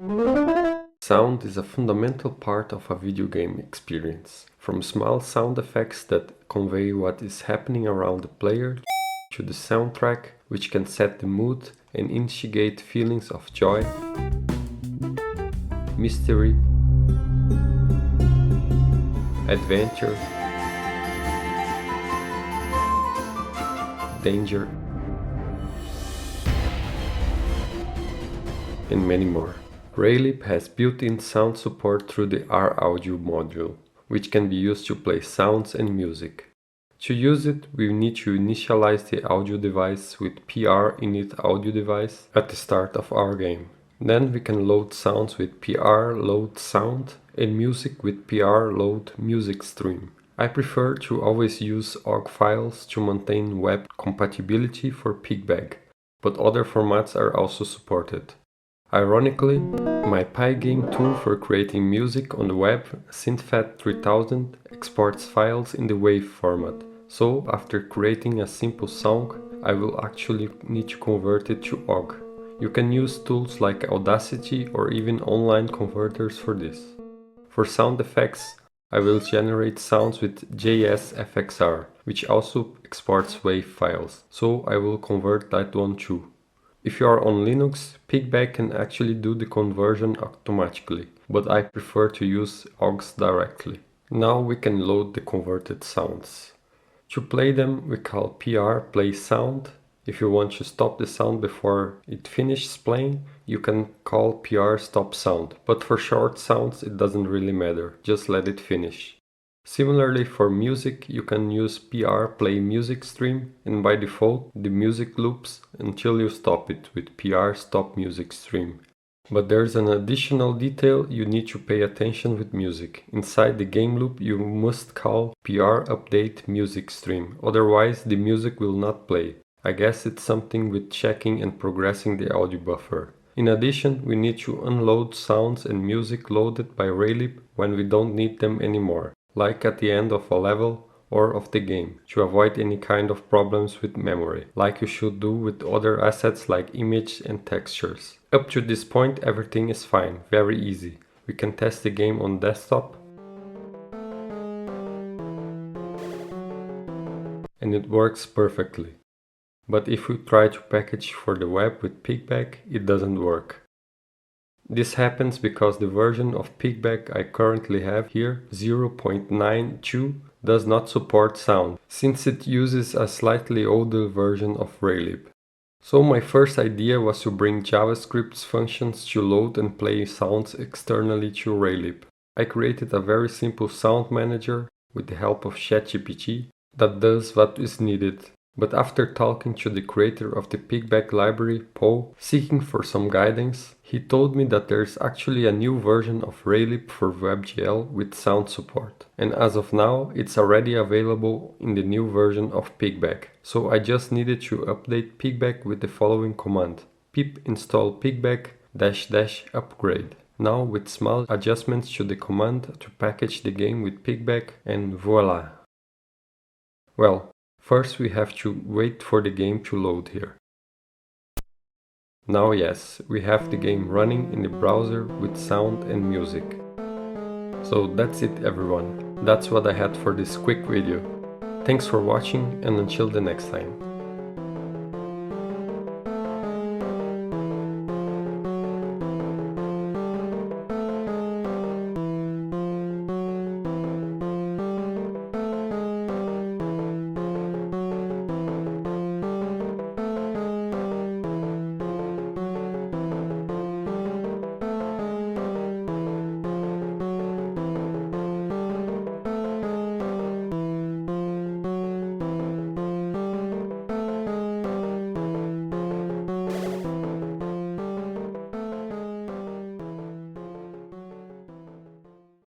Sound is a fundamental part of a video game experience, from small sound effects that convey what is happening around the player to the soundtrack, which can set the mood and instigate feelings of joy, mystery, adventure, danger, and many more. Raylib has built-in sound support through the R-Audio module, which can be used to play sounds and music. To use it, we need to initialize the audio device with PR init audio device at the start of our game. Then we can load sounds with PR load sound and music with PR load music stream. I prefer to always use OGG files to maintain web compatibility for Pygbag, but other formats are also supported. Ironically, my Pygbag tool for creating music on the web, SynthFat 3000, exports files in the WAV format, so after creating a simple song, I will actually need to convert it to OGG. You can use tools like Audacity or even online converters for this. For sound effects, I will generate sounds with JSFXR, which also exports WAV files, so I will convert that one too. If you are on Linux, Pygbag can actually do the conversion automatically, but I prefer to use OGGs directly. Now we can load the converted sounds. To play them, we call PR play sound. If you want to stop the sound before it finishes playing, you can call PR stop sound, but for short sounds it doesn't really matter, just let it finish. Similarly, for music, you can use PR play music stream, and by default the music loops until you stop it with PR stop music stream. But there's an additional detail you need to pay attention with music. Inside the game loop you must call PR update music stream, otherwise the music will not play. I guess it's something with checking and progressing the audio buffer. In addition, we need to unload sounds and music loaded by Raylib when we don't need them anymore, like at the end of a level or of the game, to avoid any kind of problems with memory, like you should do with other assets like images and textures. Up to this point everything is fine, very easy. We can test the game on desktop, and it works perfectly. But if we try to package for the web with Pygbag, it doesn't work. This happens because the version of Pygbag I currently have here, 0.92, does not support sound, since it uses a slightly older version of Raylib. So my first idea was to bring JavaScript's functions to load and play sounds externally to Raylib. I created a very simple sound manager with the help of ChatGPT that does what is needed. But after talking to the creator of the Pygbag library, Paul, seeking for some guidance, he told me that there's actually a new version of Raylib for WebGL with sound support. And as of now, it's already available in the new version of Pygbag. So I just needed to update Pygbag with the following command: pip install pygbag -- upgrade. Now with small adjustments to the command to package the game with Pygbag, and voila! Well, first we have to wait for the game to load here. Now yes, we have the game running in the browser with sound and music. So that's it everyone, that's what I had for this quick video. Thanks for watching and until the next time.